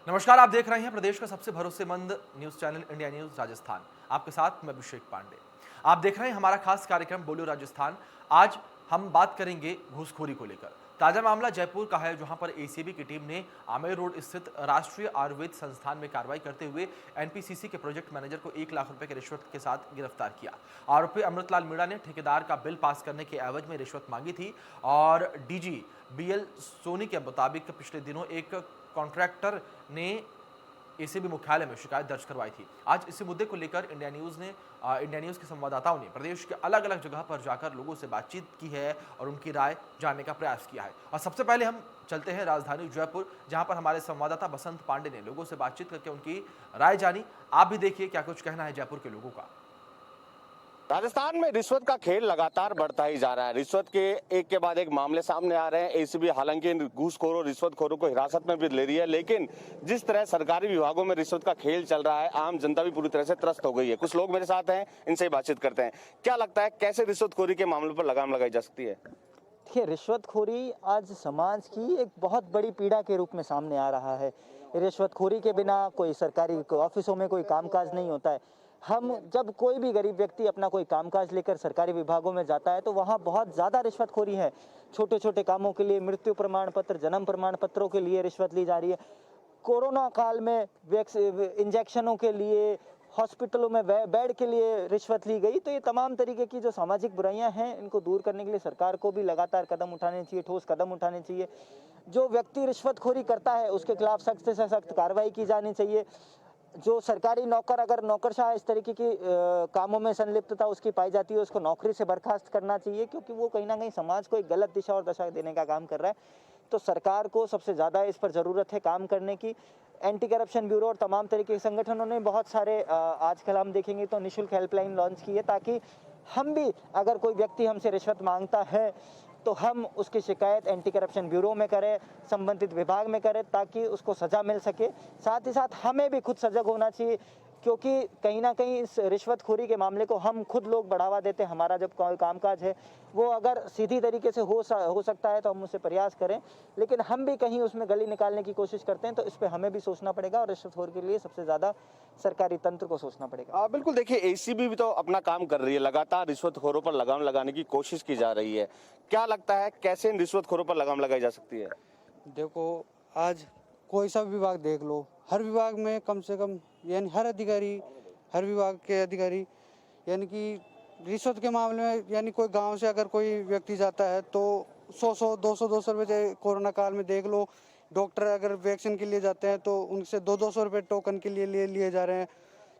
नमस्कार, आप देख रहे हैं प्रदेश का सबसे भरोसेमंद news channel India news Rajasthan. आपके साथ मैं अभिषेक पांडे। आप देख रहे हैं हमारा खास कार्यक्रम बोलो राजस्थान। आज हम बात करेंगे घूसखोरी को लेकर। ताजा मामला जयपुर का है, जहां पर एसीबी की टीम ने आमेर रोड स्थित राष्ट्रीय आयुर्वेद संस्थान में कार्रवाई करते हुए एनपीसीसी के प्रोजेक्ट मैनेजर को 1 लाख रुपए की रिश्वत के साथ गिरफ्तार किया। आरोपी अमृतलाल मीणा ने ठेकेदार का बिल पास करने के एवज में रिश्वत मांगी थी और डीजी बीएल सोनी के मुताबिक पिछले दिनों एक कॉन्ट्रैक्टर ने एसीबी मुख्यालय में शिकायत दर्ज करवाई थी। आज इसी मुद्दे को लेकर इंडिया न्यूज के संवाददाताओं ने प्रदेश के अलग अलग जगह पर जाकर लोगों से बातचीत की है और उनकी राय जानने का प्रयास किया है। और सबसे पहले हम चलते हैं राजधानी जयपुर, जहां पर हमारे संवाददाता बसंत पांडे ने लोगों से बातचीत करके उनकी राय जानी। आप भी देखिए क्या कुछ कहना है जयपुर के लोगों का। राजस्थान में रिश्वत का खेल लगातार बढ़ता ही जा रहा है। रिश्वत के एक के बाद एक मामले सामने आ रहे हैं। एसीबी हालांकि घूसखोरों रिश्वतखोरों को हिरासत में भी ले रही है, लेकिन जिस तरह सरकारी विभागों में रिश्वत का खेल चल रहा है, आम जनता भी पूरी तरह से त्रस्त हो गई है। कुछ लोग मेरे साथ हैं, इनसे ही बातचीत करते हैं। क्या लगता है, कैसे रिश्वतखोरी के मामलों पर लगाम लगाई जा सकती है? देखिए, रिश्वतखोरी आज समाज की एक बहुत बड़ी पीड़ा के रूप में सामने आ रहा है। रिश्वतखोरी के बिना कोई सरकारी ऑफिसों में कोई कामकाज नहीं होता है। हम जब कोई भी गरीब व्यक्ति अपना कोई कामकाज लेकर सरकारी विभागों में जाता है तो वहाँ बहुत ज़्यादा रिश्वतखोरी है। छोटे छोटे कामों के लिए, मृत्यु प्रमाण पत्र, जन्म प्रमाण पत्रों के लिए रिश्वत ली जा रही है। कोरोना काल में इंजेक्शनों के लिए, हॉस्पिटलों में बेड के लिए रिश्वत ली गई। तो ये तमाम तरीके की जो सामाजिक बुराइयां हैं, इनको दूर करने के लिए सरकार को भी लगातार कदम उठाने चाहिए, ठोस कदम उठाने चाहिए। जो व्यक्ति रिश्वतखोरी करता है उसके खिलाफ सख्त से सख्त कार्रवाई की जानी चाहिए। जो सरकारी नौकर अगर नौकरशाह इस तरीके की कामों में संलिप्तता उसकी पाई जाती है, उसको नौकरी से बर्खास्त करना चाहिए, क्योंकि वो कहीं ना कहीं समाज को एक गलत दिशा और दशा देने का काम कर रहा है। तो सरकार को सबसे ज़्यादा इस पर ज़रूरत है काम करने की। एंटी करप्शन ब्यूरो और तमाम तरीके के संगठनों ने बहुत सारे आजकल हम देखेंगे तो निःशुल्क हेल्पलाइन लॉन्च की है, ताकि हम भी अगर कोई व्यक्ति हमसे रिश्वत मांगता है तो हम उसकी शिकायत एंटी करप्शन ब्यूरो में करें, संबंधित विभाग में करें, ताकि उसको सजा मिल सके। साथ ही साथ हमें भी खुद सजग होना चाहिए, क्योंकि कहीं ना कहीं इस रिश्वतखोरी के मामले को हम खुद लोग बढ़ावा देते हैं। हमारा जब कोई कामकाज है वो अगर सीधी तरीके से हो सकता है तो हम उससे प्रयास करें, लेकिन हम भी कहीं उसमें गली निकालने की कोशिश करते हैं, तो इस पर हमें भी सोचना पड़ेगा और रिश्वतखोरी के लिए सबसे ज़्यादा सरकारी तंत्र को सोचना पड़ेगा। बिल्कुल, देखिए एसीबी भी तो अपना काम कर रही है, लगातार रिश्वतखोरों पर लगाम लगाने की कोशिश की जा रही है। क्या लगता है, कैसे इन रिश्वतखोरों पर लगाम लगाई जा सकती है? देखो, आज कोई सा विभाग देख लो, हर विभाग में कम से कम यानी हर विभाग के अधिकारी यानी कि रिश्वत के मामले में, यानी कोई गांव से अगर कोई व्यक्ति जाता है तो 100 200 रुपये, कोरोना काल में देख लो, डॉक्टर अगर वैक्सीन के लिए जाते हैं तो उनसे 200 रुपये टोकन के लिए लिए जा रहे हैं।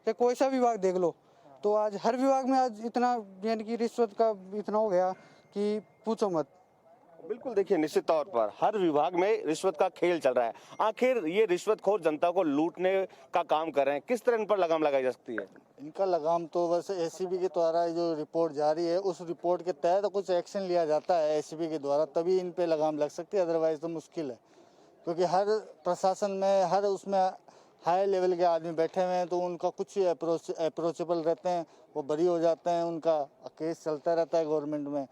या कोई सा विभाग देख लो, तो आज हर विभाग में आज इतना यानी कि रिश्वत का इतना हो गया कि पूछो मत। बिल्कुल, देखिए निश्चित तौर पर हर विभाग में रिश्वत का खेल चल रहा है। आखिर ये रिश्वतखोर जनता को लूटने का काम कर रहे हैं, किस तरह इन पर लगाम लगाई जा सकती है? इनका लगाम तो बस एसीबी के द्वारा जो रिपोर्ट जारी है, उस रिपोर्ट के तहत कुछ एक्शन लिया जाता है एसीबी के द्वारा, तभी इन पे लगाम लग सकती है, अदरवाइज तो मुश्किल है। क्योंकि हर प्रशासन में हर उसमें हाई लेवल के आदमी बैठे हुए हैं, तो उनका कुछ अप्रोचेबल रहते हैं, वो बरी हो जाते हैं, उनका केस चलता रहता है गवर्नमेंट में।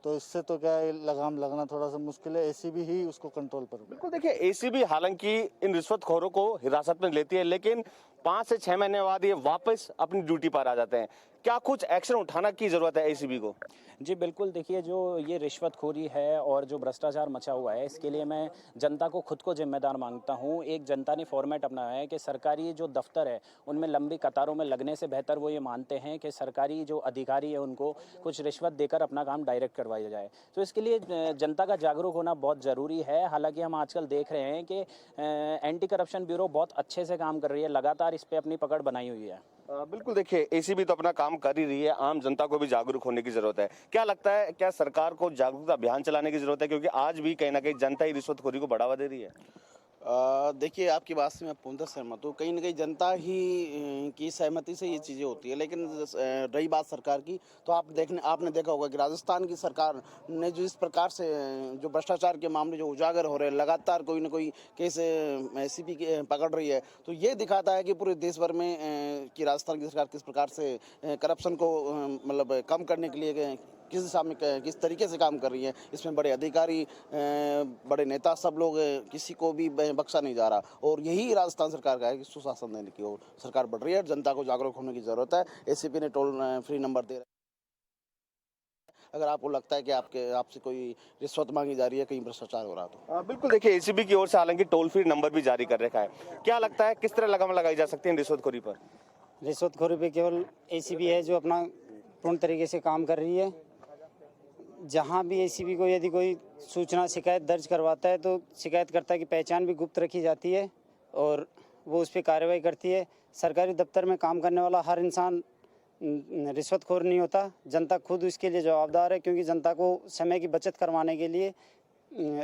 तो इससे तो क्या है, लगाम लगना थोड़ा सा मुश्किल है। एसीबी ही उसको कंट्रोल पर। बिल्कुल, देखिए एसीबी हालांकि इन रिश्वतखोरों को हिरासत में लेती है, लेकिन 5 से 6 महीने बाद ये वापस अपनी ड्यूटी पर आ जाते हैं। क्या कुछ एक्शन उठाना की जरूरत है एसीबी को? जी बिल्कुल, देखिए जो ये रिश्वतखोरी है और जो भ्रष्टाचार मचा हुआ है, इसके लिए मैं जनता को खुद को जिम्मेदार मांगता हूँ। एक जनता ने फॉर्मेट अपनाया है कि सरकारी जो दफ्तर है उनमें लंबी कतारों में लगने से बेहतर वो ये मानते हैं कि सरकारी जो अधिकारी है उनको कुछ रिश्वत देकर अपना काम डायरेक्ट करवाया जाए। तो इसके लिए जनता का जागरूक होना बहुत ज़रूरी है। हालांकि हम आजकल देख रहे हैं कि एंटी करप्शन ब्यूरो बहुत अच्छे से काम कर रही है, लगातार इस पर अपनी पकड़ बनाई हुई है। बिल्कुल, देखिए एसीबी तो अपना काम कर ही रही है, आम जनता को भी जागरूक होने की जरूरत है। क्या लगता है, क्या सरकार को जागरूकता अभियान चलाने की जरूरत है, क्योंकि आज भी कहीं ना कहीं जनता ही रिश्वतखोरी को बढ़ावा दे रही है? देखिए, आपकी बात से मैं पूर्णतः सहमत हूँ। कहीं न कहीं जनता ही की सहमति से ये चीज़ें होती है, लेकिन रही बात सरकार की, तो आपने देखा होगा कि राजस्थान की सरकार ने जो इस प्रकार से जो भ्रष्टाचार के मामले जो उजागर हो रहे हैं, लगातार कोई न कोई केस एसीबी के पकड़ रही है, तो ये दिखाता है कि पूरे देश भर में कि राजस्थान की सरकार किस प्रकार से करप्शन को मतलब कम करने के लिए किस तरीके से काम कर रही है। इसमें बड़े अधिकारी, बड़े नेता, सब लोग, किसी को भी बख्शा नहीं जा रहा। और यही राजस्थान सरकार का है कि सुशासन देने की ओर सरकार बढ़ रही है। जनता को जागरूक होने की ज़रूरत है। एसीपी ने टोल फ्री नंबर दे रहे हैं। अगर आपको लगता है कि आपसे कोई रिश्वत मांगी जा रही है, कहीं भ्रष्टाचार हो रहा है तो बिल्कुल, देखिए एसीबी की ओर से हालांकि टोल फ्री नंबर भी जारी कर रखा है। क्या लगता है किस तरह लगाम लगाई जा सकती है रिश्वतखोरी पर? रिश्वतखोरी पे केवल एसीबी है जो अपना पूर्ण तरीके से काम कर रही है। जहाँ भी एसीबी को यदि कोई सूचना शिकायत दर्ज करवाता है तो शिकायतकर्ता की पहचान भी गुप्त रखी जाती है और वो उस पर कार्रवाई करती है। सरकारी दफ्तर में काम करने वाला हर इंसान रिश्वतखोर नहीं होता। जनता खुद इसके लिए जवाबदार है, क्योंकि जनता को समय की बचत करवाने के लिए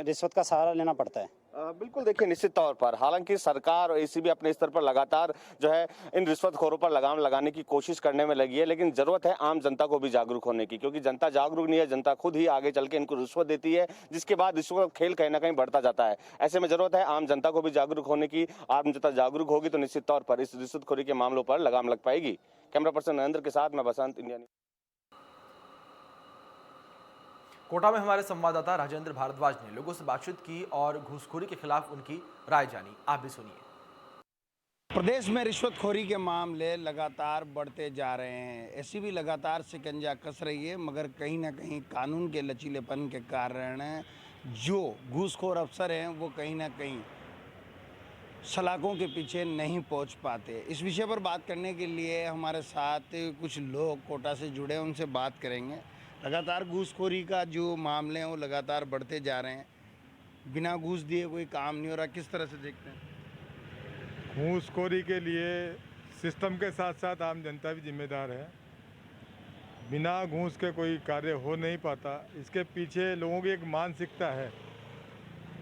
रिश्वत का सहारा लेना पड़ता है। बिल्कुल, देखिए निश्चित तौर पर हालांकि सरकार और एसीबी अपने स्तर पर लगातार जो है इन रिश्वतखोरों पर लगाम लगाने की कोशिश करने में लगी है, लेकिन जरूरत है आम जनता को भी जागरूक होने की, क्योंकि जनता जागरूक नहीं है। जनता खुद ही आगे चल के इनको रिश्वत देती है, जिसके बाद रिश्वत खेल कहीं ना कहीं बढ़ता जाता है। ऐसे में जरूरत है आम जनता को भी जागरूक होने की। आम जनता जागरूक होगी तो निश्चित तौर पर इस रिश्वतखोरी के मामलों पर लगाम लग पाएगी। कैमरा पर्सन नरेंद्र के साथ मैं बसंत, इंडिया न्यूज़। कोटा में हमारे संवाददाता राजेंद्र भारद्वाज ने लोगों से बातचीत की और घूसखोरी के खिलाफ उनकी राय जानी। आप भी सुनिए। प्रदेश में रिश्वतखोरी के मामले लगातार बढ़ते जा रहे हैं। एसीबी लगातार शिकंजा कस रही है, मगर कहीं ना कहीं कानून के लचीलेपन के कारण जो घूसखोर अफसर हैं वो कहीं ना कहीं सलाखों के पीछे नहीं पहुंच पाते। इस विषय पर बात करने के लिए हमारे साथ कुछ लोग कोटा से जुड़े हैं, उनसे बात करेंगे। लगातार घूसखोरी का जो मामले हैं वो लगातार बढ़ते जा रहे हैं। बिना घूस दिए कोई काम नहीं हो रहा, किस तरह से देखते हैं? घूसखोरी के लिए सिस्टम के साथ साथ आम जनता भी जिम्मेदार है। बिना घूस के कोई कार्य हो नहीं पाता। इसके पीछे लोगों की एक मानसिकता है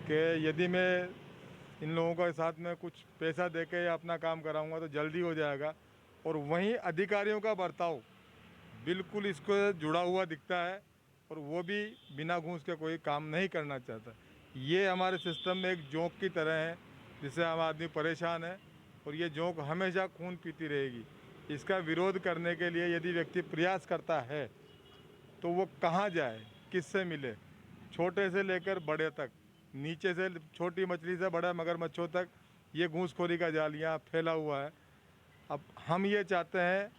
कि यदि मैं इन लोगों के साथ में कुछ पैसा देके अपना काम कराऊंगा तो जल्दी हो जाएगा, और वहीं अधिकारियों का बर्ताव बिल्कुल इसको जुड़ा हुआ दिखता है, और वो भी बिना घूस के कोई काम नहीं करना चाहता। ये हमारे सिस्टम में एक जोंक की तरह है जिससे आम आदमी परेशान है, और ये जोंक हमेशा खून पीती रहेगी। इसका विरोध करने के लिए यदि व्यक्ति प्रयास करता है तो वो कहाँ जाए, किससे मिले? छोटे से लेकर बड़े तक, नीचे से छोटी मछली से बड़ा मगरमच्छों तक ये घूसखोरी का जाल यहाँ फैला हुआ है। अब हम ये चाहते हैं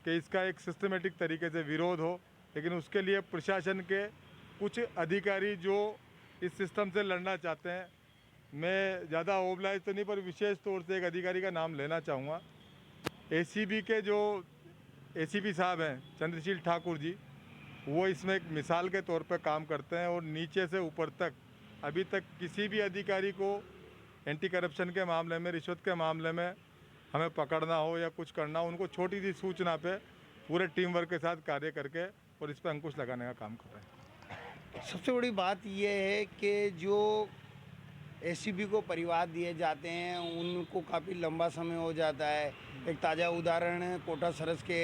कि इसका एक सिस्टमेटिक तरीके से विरोध हो, लेकिन उसके लिए प्रशासन के कुछ अधिकारी जो इस सिस्टम से लड़ना चाहते हैं, मैं ज़्यादा ओबलाइज तो नहीं पर विशेष तौर से एक अधिकारी का नाम लेना चाहूँगा। एसीबी के जो एसीपी साहब हैं चंद्रशील ठाकुर जी, वो इसमें एक मिसाल के तौर पर काम करते हैं, और नीचे से ऊपर तक अभी तक किसी भी अधिकारी को एंटी करप्शन के मामले में, रिश्वत के मामले में हमें पकड़ना हो या कुछ करना हो, उनको छोटी सी सूचना पे पूरे टीम वर्क के साथ कार्य करके और इस पर अंकुश लगाने का काम कर रहे हैं। सबसे बड़ी बात यह है कि जो एसीबी को परिवार दिए जाते हैं उनको काफ़ी लंबा समय हो जाता है। एक ताज़ा उदाहरण कोटा सरस के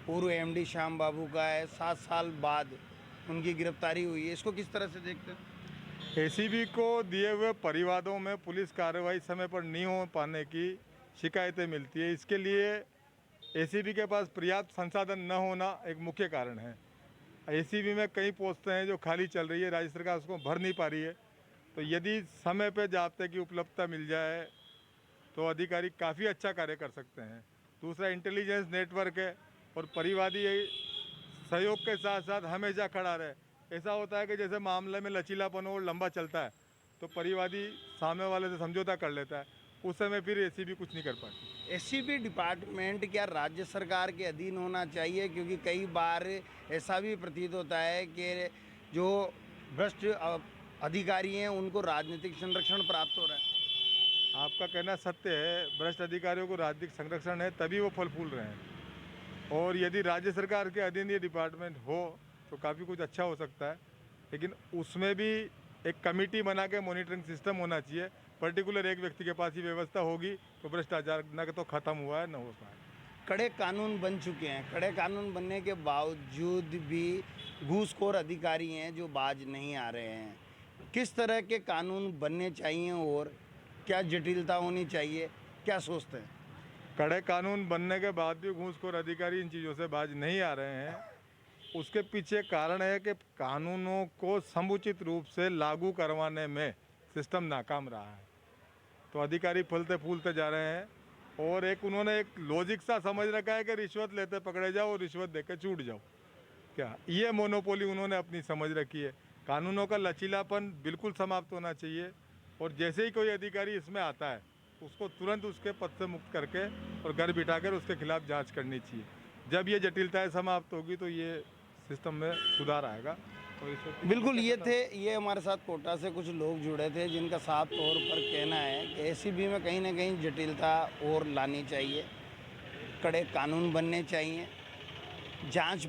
पूर्व एमडी श्याम बाबू का है। 7 साल बाद उनकी गिरफ्तारी हुई है। इसको किस तरह से देखते हैं? एसीबी को दिए हुए परिवादों में पुलिस कार्रवाई समय पर नहीं हो पाने की शिकायतें मिलती है। इसके लिए एसीबी के पास पर्याप्त संसाधन न होना एक मुख्य कारण है। एसीबी में कई पोस्टें हैं जो खाली चल रही है, राज्य सरकार उसको भर नहीं पा रही है। तो यदि समय पे जाब्ते की उपलब्धता मिल जाए तो अधिकारी काफ़ी अच्छा कार्य कर सकते हैं। दूसरा इंटेलिजेंस नेटवर्क है, और परिवादी सहयोग के साथ साथ हमेशा खड़ा रहे। ऐसा होता है कि जैसे मामले में लचीलापन और लंबा चलता है तो परिवादी सामने वाले से समझौता कर लेता है, उस समय फिर एसीबी कुछ नहीं कर पाती। एसीबी डिपार्टमेंट क्या राज्य सरकार के अधीन होना चाहिए? क्योंकि कई बार ऐसा भी प्रतीत होता है कि जो भ्रष्ट अधिकारी हैं उनको राजनीतिक संरक्षण प्राप्त हो रहा है। आपका कहना सत्य है, भ्रष्ट अधिकारियों को राजनीतिक संरक्षण है तभी वो फल फूल रहे हैं, और यदि राज्य सरकार के अधीन ये डिपार्टमेंट हो तो काफ़ी कुछ अच्छा हो सकता है। लेकिन उसमें भी एक कमेटी बना के मॉनिटरिंग सिस्टम होना चाहिए। पर्टिकुलर एक व्यक्ति के पास ही व्यवस्था होगी तो भ्रष्टाचार न तो ख़त्म हुआ है न हो पाए। कड़े कानून बन चुके हैं, कड़े कानून बनने के बावजूद भी घूसखोर अधिकारी हैं जो बाज नहीं आ रहे हैं। किस तरह के कानून बनने चाहिए और क्या जटिलता होनी चाहिए, क्या सोचते हैं? कड़े कानून बनने के बाद भी घूसखोर अधिकारी इन चीज़ों से बाज नहीं आ रहे हैं। उसके पीछे कारण है कि कानूनों को समुचित रूप से लागू करवाने में सिस्टम नाकाम रहा है। तो अधिकारी फूलते फूलते जा रहे हैं और एक उन्होंने एक लॉजिक सा समझ रखा है कि रिश्वत लेते पकड़े जाओ और रिश्वत देकर छूट जाओ। क्या ये मोनोपोली उन्होंने अपनी समझ रखी है। कानूनों का लचीलापन बिल्कुल समाप्त होना चाहिए और जैसे ही कोई अधिकारी इसमें आता है उसको तुरंत उसके पद से मुक्त करके और घर बिठाकर उसके खिलाफ जांच करनी चाहिए। जब ये जटिलताएं समाप्त होगी तो ये सिस्टम में सुधार आएगा। और बिल्कुल ये हमारे साथ कोटा से कुछ लोग जुड़े थे जिनका साफ तौर पर कहना है कि एसीबी में कहीं ना कहीं जटिलता और लानी चाहिए, कड़े कानून बनने चाहिए। जांच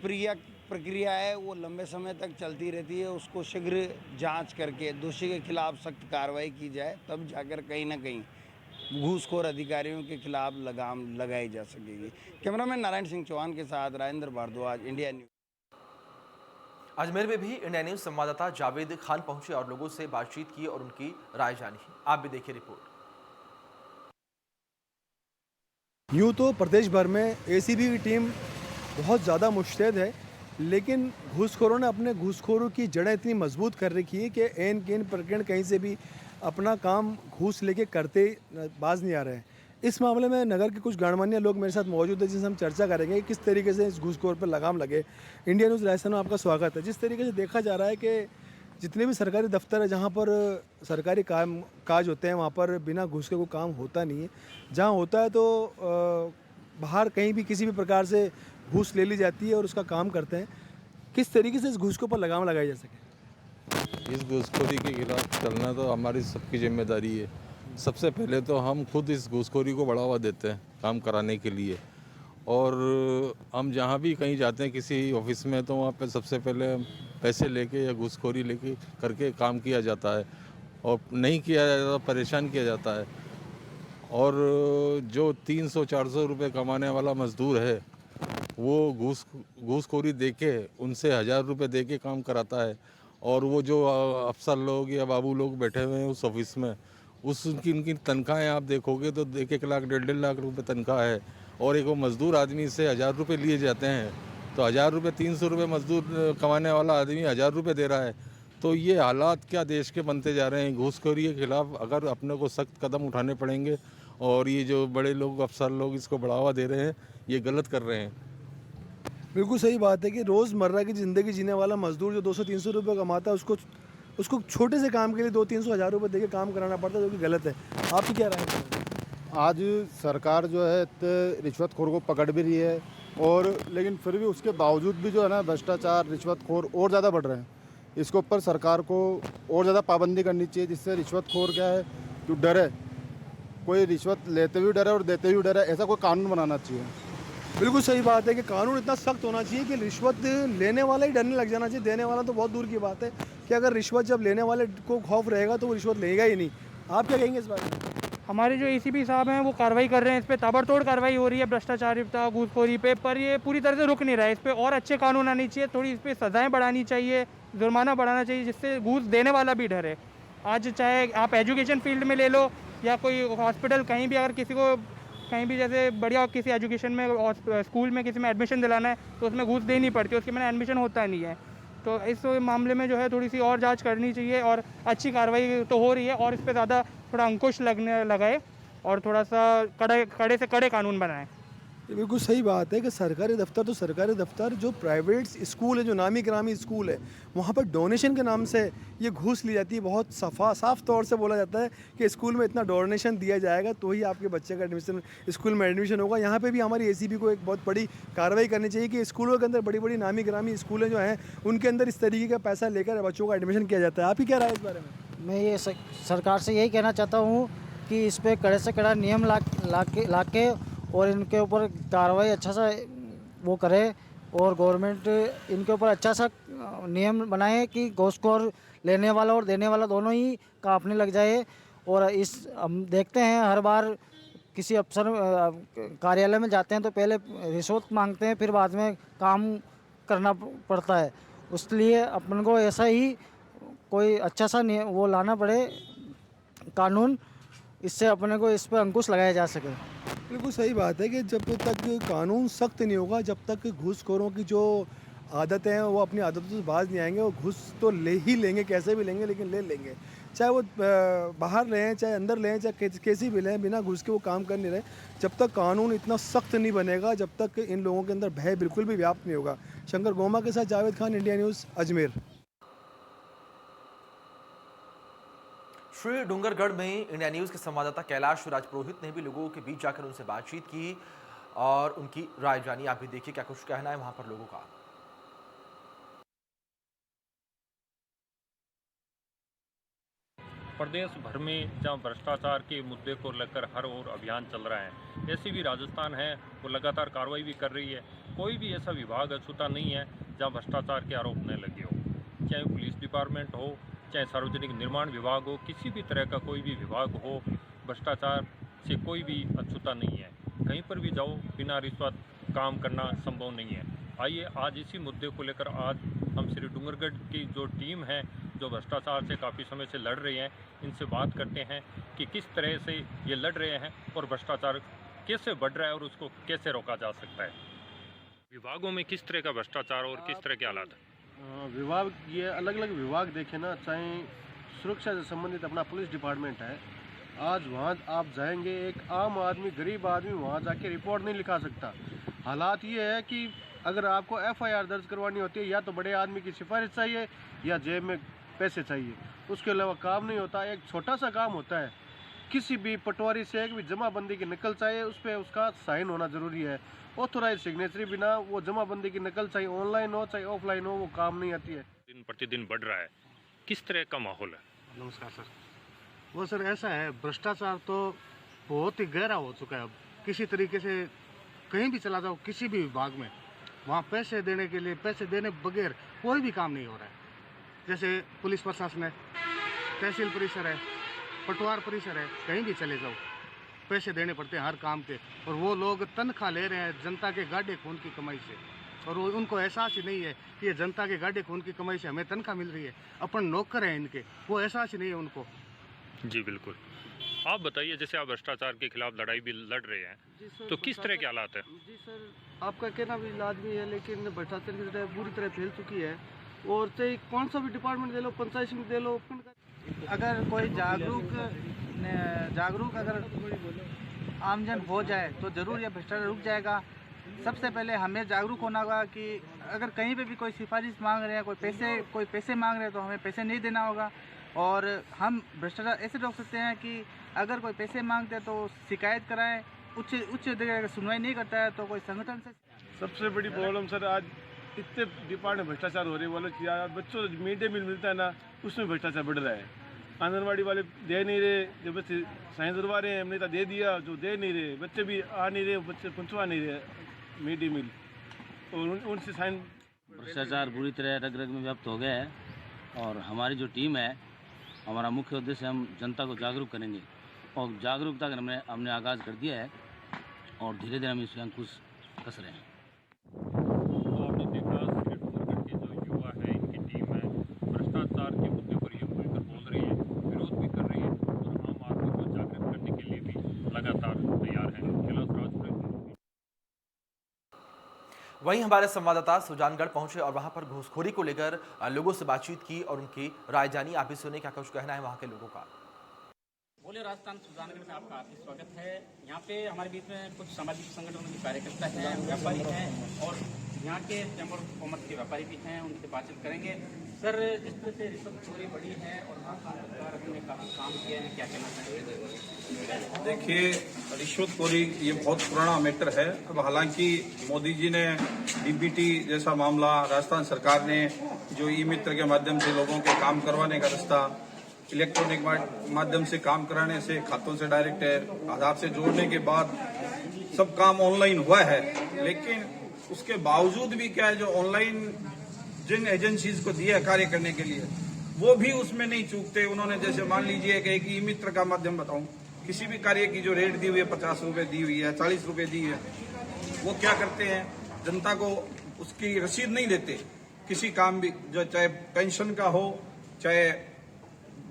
प्रक्रिया है वो लंबे समय तक चलती रहती है, उसको शीघ्र जांच करके दोषी के खिलाफ सख्त कार्रवाई की जाए, तब जाकर कहीं ना कहीं घूसखोर अधिकारियों के खिलाफ लगाम लगाई जा सकेगी। कैमरामैन नारायण सिंह चौहान के साथ राजेंद्र भारद्वाज, इंडिया न्यूज़। अजमेर में भी इंडिया न्यूज संवाददाता जावेद खान पहुंचे और लोगों से बातचीत की और उनकी राय जानी। आप भी देखिए रिपोर्ट। यूँ तो प्रदेश भर में एसीबी की टीम बहुत ज़्यादा मुस्तैद है, लेकिन घूसखोरों ने अपने घूसखोरों की जड़ें इतनी मजबूत कर रखी है कि एन केन प्रकरण कहीं से भी अपना काम घूस लेके करते बाज नहीं आ रहे हैं। इस मामले में नगर के कुछ गणमान्य लोग मेरे साथ मौजूद है जिनसे हम चर्चा करेंगे किस तरीके से इस घूसखोर पर लगाम लगे। इंडिया न्यूज़ राजस्थान में आपका स्वागत है। जिस तरीके से देखा जा रहा है कि जितने भी सरकारी दफ्तर है जहाँ पर सरकारी काम काज होते हैं वहाँ पर बिना घूस के कोई काम होता नहीं है। जहाँ होता है तो बाहर कहीं भी किसी भी प्रकार से घूस ले ली जाती है और उसका काम करते हैं। किस तरीके से इस घूस के ऊपर लगाम लगाई जा सके? इस घूसखोरी के खिलाफ चलना तो हमारी सबकी जिम्मेदारी है। सबसे पहले तो हम खुद इस घूसखोरी को बढ़ावा देते हैं काम कराने के लिए, और हम जहाँ भी कहीं जाते हैं किसी ऑफिस में तो वहाँ पे सबसे पहले पैसे लेके या घूसखोरी लेके करके काम किया जाता है, और नहीं किया जाता परेशान किया जाता है। और जो 300-400 रुपये कमाने वाला मज़दूर है वो घूसखोरी देके उनसे 1000 रुपये दे के काम कराता है, और वो जो अफसर लोग या बाबू लोग बैठे हुए हैं उस ऑफिस में उनकी तनख्वाहें आप देखोगे तो 1-1 लाख 1.5 लाख रुपए तनख्वाह है, और एक वो मज़दूर आदमी से 1000 रुपये लिए जाते हैं। तो 1000 रुपये 300 रुपये मज़दूर कमाने वाला आदमी 1000 रुपये दे रहा है। तो ये हालात क्या देश के बनते जा रहे हैं। घूसखोरी के खिलाफ अगर अपने को सख्त कदम उठाने पड़ेंगे, और ये जो बड़े लोग अफसर लोग इसको बढ़ावा दे रहे हैं ये गलत कर रहे हैं। बिल्कुल सही बात है कि रोज़मर्रा की ज़िंदगी जीने वाला मजदूर जो 200-300 रुपये कमाता है उसको छोटे से काम के लिए 200-300 हज़ार रुपये देके काम कराना पड़ता है, जो कि गलत है। आपकी क्या राय है? आज सरकार जो है रिश्वतखोर को पकड़ भी रही है, और लेकिन फिर भी उसके बावजूद भी जो है ना भ्रष्टाचार रिश्वतखोर और ज़्यादा बढ़ रहे हैं। इसके ऊपर सरकार को और ज़्यादा पाबंदी करनी चाहिए, जिससे रिश्वतखोर क्या है जो डरे, कोई रिश्वत लेते हुए डरे और देते हुए डरे, ऐसा कोई कानून बनाना चाहिए। बिल्कुल सही बात है कि कानून इतना सख्त होना चाहिए कि रिश्वत लेने वाला ही डरने लग जाना चाहिए, देने वाला तो बहुत दूर की बात है कि अगर रिश्वत जब लेने वाले को खौफ रहेगा तो वो रिश्वत लेगा ही नहीं। आप क्या कहेंगे इस बारे में? हमारे जो एसीपी साहब हैं वो कार्रवाई कर रहे हैं, इस पर ताबड़तोड़ कार्रवाई हो रही है भ्रष्टाचारिता घूसखोरी पे, पर ये पूरी तरह से रुक नहीं रहा है। इस पर और अच्छे कानून आने चाहिए, थोड़ी इस पर सज़ाएँ बढ़ानी चाहिए, जुर्माना बढ़ाना चाहिए, जिससे घूस देने वाला भी डरे। आज चाहे आप एजुकेशन फील्ड में ले लो या कोई हॉस्पिटल, कहीं भी अगर किसी को कहीं भी जैसे बढ़िया किसी एजुकेशन में स्कूल में किसी में एडमिशन दिलाना है तो उसमें घूस देनी पड़ती है, उसके मैंने एडमिशन होता नहीं है। तो इस मामले में जो है थोड़ी सी और जांच करनी चाहिए, और अच्छी कार्रवाई तो हो रही है, और इस पर ज़्यादा थोड़ा अंकुश लगाए और थोड़ा सा कड़े से कड़े कानून बनाएं। ये बिल्कुल सही बात है कि सरकारी दफ्तर तो सरकारी दफ्तर, जो प्राइवेट स्कूल है, जो नामी गिरामी स्कूल है, वहाँ पर डोनेशन के नाम से ये घूस ली जाती है। बहुत साफ तौर से बोला जाता है कि स्कूल में इतना डोनेशन दिया जाएगा तो ही आपके बच्चे का एडमिशन स्कूल में एडमिशन होगा। यहाँ पे भी हमारी एसीबी को एक बहुत बड़ी कार्रवाई करनी चाहिए कि स्कूलों के अंदर बड़ी बड़ी नामी गिरामी स्कूलें जो हैं उनके अंदर इस तरीके का पैसा लेकर बच्चों का एडमिशन किया जाता है। आप ही क्या राय इस बारे में? मैं ये सरकार से यही कहना चाहता हूँ कि इस पर कड़े से कड़ा नियम ला के और इनके ऊपर कार्रवाई अच्छा सा वो करे, और गवर्नमेंट इनके ऊपर अच्छा सा नियम बनाए कि घूसखोर लेने वाला और देने वाला दोनों ही कांपने लग जाए। और इस हम देखते हैं हर बार किसी अफसर कार्यालय में जाते हैं तो पहले रिश्वत मांगते हैं, फिर बाद में काम करना पड़ता है। इसलिए अपन को ऐसा ही कोई अच्छा सा वो लाना पड़े कानून, इससे अपने को इस पर अंकुश लगाया जा सके। बिल्कुल सही बात है कि जब तक कानून सख्त नहीं होगा, जब तक घूसखोरों की जो आदतें हैं वो अपनी आदतों से बाज नहीं आएंगे। वो घुस तो ले ही लेंगे, कैसे भी लेंगे, लेकिन ले लेंगे। चाहे वो बाहर रहें, चाहे अंदर रहें, चाहे कैसी भी लें, बिना घुस के वो काम कर नहीं रहे। जब तक कानून इतना सख्त नहीं बनेगा, जब तक इन लोगों के अंदर भय बिल्कुल भी व्याप्त नहीं होगा। शंकर गोमा के साथ जावेद खान, इंडिया न्यूज़, अजमेर। श्री डूंगरगढ़ में इंडिया न्यूज़ के संवाददाता कैलाश राजपुरोहित ने भी लोगों के बीच जाकर उनसे बातचीत की और उनकी राय जानी। आप भी देखिए क्या कुछ कहना है वहां पर लोगों का। प्रदेश भर में जहां भ्रष्टाचार के मुद्दे को लेकर हर ओर अभियान चल रहा है, एसीबी राजस्थान है वो लगातार कार्रवाई भी कर रही है। कोई भी ऐसा विभाग अछूता नहीं है जहां भ्रष्टाचार के आरोप न लगे हो, चाहे पुलिस डिपार्टमेंट हो, चाहे सार्वजनिक निर्माण विभाग हो, किसी भी तरह का कोई भी विभाग हो, भ्रष्टाचार से कोई भी अछूता नहीं है। कहीं पर भी जाओ बिना रिश्वत काम करना संभव नहीं है। आइए आज इसी मुद्दे को लेकर आज हम श्री डूंगरगढ़ की जो टीम है जो भ्रष्टाचार से काफ़ी समय से लड़ रहे हैं, इनसे बात करते हैं कि किस तरह से ये लड़ रहे हैं और भ्रष्टाचार कैसे बढ़ रहा है और उसको कैसे रोका जा सकता है। विभागों में किस तरह का भ्रष्टाचार और किस तरह के हालात है? विभाग ये अलग अलग विभाग देखें ना, चाहे सुरक्षा से संबंधित अपना पुलिस डिपार्टमेंट है, आज वहाँ आप जाएंगे, एक आम आदमी, गरीब आदमी वहाँ जाके रिपोर्ट नहीं लिखा सकता। हालात ये है कि अगर आपको एफआईआर दर्ज करवानी होती है, या तो बड़े आदमी की सिफारिश चाहिए या जेब में पैसे चाहिए, उसके अलावा काम नहीं होता। एक छोटा सा काम होता है, किसी भी पटवारी से एक भी जमाबंदी की नकल चाहिए, उस पर उसका साइन होना ज़रूरी है। ऑथोराइज सिग्नेचरी बिना वो जमाबंदी की नकल चाहिए, ऑनलाइन हो चाहे ऑफलाइन हो, वो काम नहीं आती है। दिन प्रतिदिन बढ़ रहा है, किस तरह का माहौल है? नमस्कार सर। वो सर ऐसा है, भ्रष्टाचार तो बहुत ही गहरा हो चुका है। अब किसी तरीके से कहीं भी चला जाओ, किसी भी विभाग में, वहाँ पैसे देने के लिए, पैसे देने बगैर कोई भी काम नहीं हो रहा है। जैसे पुलिस प्रशासन है, तहसील परिसर है, पटवार परिसर है, कहीं भी चले जाओ पैसे देने पड़ते हैं हर काम के, और वो लोग तनख्वाह ले रहे हैं जनता के गाढ़े खून की कमाई से, और वो उनको एहसास ही नहीं है कि ये जनता के गाढ़े खून की कमाई से हमें तनख्वाह मिल रही है, अपन नौकर हैं इनके, वो एहसास ही नहीं है उनको। जी बिल्कुल। आप बताइए, जैसे आप भ्रष्टाचार के खिलाफ लड़ाई भी लड़ रहे हैं, तो किस तरह के हालात है? जी सर, आपका कहना भी लाजमी है, लेकिन भ्रष्टाचार की तरह बुरी तरह फैल चुकी है, और चाहे कौन सा भी डिपार्टमेंट दे लो, पंचायत समिति दे लो, अगर कोई जागरूक अगर आमजन हो जाए तो ज़रूर यह भ्रष्टाचार रुक जाएगा। सबसे पहले हमें जागरूक होना होगा कि अगर कहीं पे भी कोई सिफारिश मांग रहे हैं, कोई पैसे मांग रहे हैं, तो हमें पैसे नहीं देना होगा। और हम भ्रष्टाचार ऐसे रोक सकते हैं कि अगर कोई पैसे मांगते हैं तो शिकायत कराएं, उच्च अधिकारी अगर सुनवाई नहीं करता है तो कोई संगठन से। सबसे बड़ी प्रॉब्लम सर, आज इतने डिपार्टमेंट में भ्रष्टाचार हो रही है। बोलो कि यार बच्चों को मिड डे मील मिलता है ना, उसमें भ्रष्टाचार बढ़ रहा है। आंगनबाड़ी वाले दे नहीं रहे, जो बच्चे साइंस दरवा रहे हैं, हमने तो दे दिया, जो दे नहीं रहे, बच्चे भी आ नहीं रहे, बच्चे पहुँचवा नहीं रहे मिड डे मील, और उनसे साइन। भ्रष्टाचार बुरी तरह रग रग में व्याप्त हो गया है, और हमारी जो टीम है, हमारा मुख्य उद्देश्य हम जनता को जागरूक करेंगे, और जागरूकता का हमने आगाज़ कर दिया है, और धीरे धीरे हम इसमें अंकुश कस रहे हैं। आपने देखा श्री डूंगरगढ़ के जो युवा है, इनकी टीम है, भ्रष्टाचार के मुद्दे पर ये खुलकर बोल रही है, विरोध भी कर रही है, और आम आदमी को जागरूक करने के लिए भी लगातार तैयार है। वहीं हमारे संवाददाता सुजानगढ़ पहुंचे और वहां पर घूसखोरी को लेकर लोगों से बातचीत की और उनकी राय जानी। आप भी सुने क्या कुछ कहना है वहां के लोगों का। बोले राजस्थान सुजानगढ़ में आपका हार्दिक स्वागत है। यहाँ पे हमारे बीच में कुछ सामाजिक संगठनों के कार्यकर्ता हैं, व्यापारी हैं, और यहाँ के चैम्बर ऑफ कॉमर्स के व्यापारी भी हैं, उनसे बातचीत करेंगे। सर, जिस तरह से रिश्वतखोरी बढ़ी है और सरकार ने काफ़ी काम किया है, क्या कहना चाहेंगे? देखिए, रिश्वतखोरी ये बहुत पुराना मैटर है। अब हालांकि मोदी जी ने डीबीटी जैसा मामला, राजस्थान सरकार ने जो ई मित्र के माध्यम से लोगों के काम करवाने का रास्ता, इलेक्ट्रॉनिक माध्यम से काम कराने से, खातों से डायरेक्ट आधार से जोड़ने के बाद सब काम ऑनलाइन हुआ है, लेकिन उसके बावजूद भी क्या है, जो ऑनलाइन जिन एजेंसीज को दिया कार्य करने के लिए, वो भी उसमें नहीं चूकते। उन्होंने जैसे मान लीजिए कि एक ई मित्र का माध्यम बताऊं, किसी भी कार्य की जो रेट दी हुई है, 50 रुपए दी हुई है, 40 रुपए दी है, वो क्या करते हैं, जनता को उसकी रसीद नहीं देते। किसी काम भी, जो चाहे पेंशन का हो, चाहे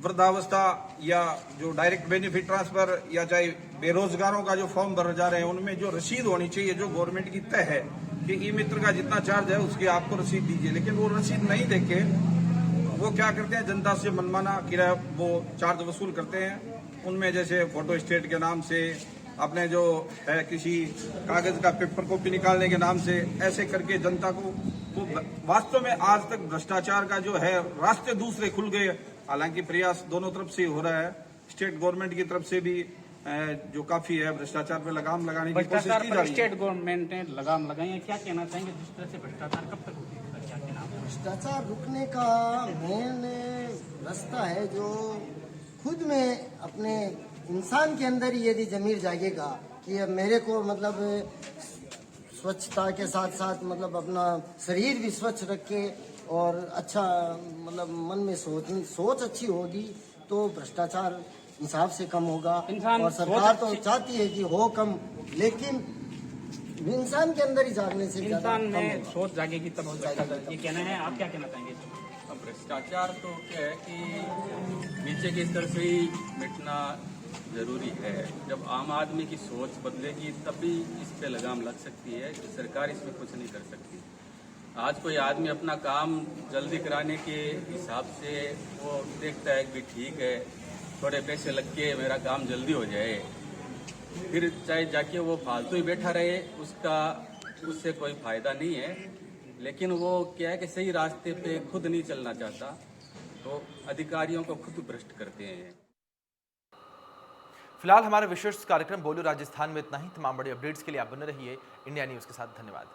वृद्धावस्था, या जो डायरेक्ट बेनिफिट ट्रांसफर, या चाहे बेरोजगारों का जो फॉर्म भर जा रहे हैं, उनमें जो रसीद होनी चाहिए, जो गवर्नमेंट की तय है, कि ई मित्र का जितना चार्ज है उसकी आपको रसीद दीजिए, लेकिन वो रसीद नहीं देके वो क्या करते हैं, जनता से मनमाना किराया वो चार्ज वसूल करते हैं। उनमें जैसे फोटो स्टेट के नाम से, अपने जो है किसी कागज का पेपर कॉपी निकालने के नाम से, ऐसे करके जनता को तो वास्तव में आज तक भ्रष्टाचार का जो है रास्ते दूसरे खुल गए। हालांकि प्रयास दोनों तरफ से हो रहा है, स्टेट गवर्नमेंट की तरफ से भी जो काफी है भ्रष्टाचार पे लगाम लगाने की कोशिश की जा रही है। स्टेट गवर्नमेंट ने लगाम लगाई है, क्या कहना चाहेंगे जिस तरह से भ्रष्टाचार कब तक रुकेगा, क्या कहना है? भ्रष्टाचार रुकने का मेन रास्ता है जो खुद में अपने इंसान के अंदर ही यदि जमीर जागेगा कि अब मेरे को मतलब स्वच्छता के साथ साथ मतलब अपना शरीर भी स्वच्छ रख के और अच्छा मतलब मन में सोच अच्छी होगी तो भ्रष्टाचार हिसाब से कम होगा। और सरकार तो चाहती है कि हो कम, लेकिन इंसान के अंदर ही जागने से इंसान में सोच जागेगी तब हो जाएगा। ये कहना है, आप क्या कहना चाहेंगे? भ्रष्टाचार तो क्या है कि नीचे के स्तर से ही मिटना जरूरी है। जब आम आदमी की सोच बदलेगी तभी इस पे लगाम लग सकती है, सरकार इसमें कुछ नहीं कर सकती। आज कोई आदमी अपना काम जल्दी कराने के हिसाब से वो देखता है कि ठीक है थोड़े पैसे लग के मेरा काम जल्दी हो जाए, फिर चाहे जाके वो फालतू ही बैठा रहे, उससे कोई फायदा नहीं है। लेकिन वो क्या है कि सही रास्ते पे खुद नहीं चलना चाहता तो अधिकारियों को खुद भ्रष्ट करते हैं। फिलहाल हमारे विशेष कार्यक्रम बोलो राजस्थान में इतना ही। तमाम बड़ी अपडेट्स के लिए आप बने रहिए इंडिया न्यूज के साथ। धन्यवाद।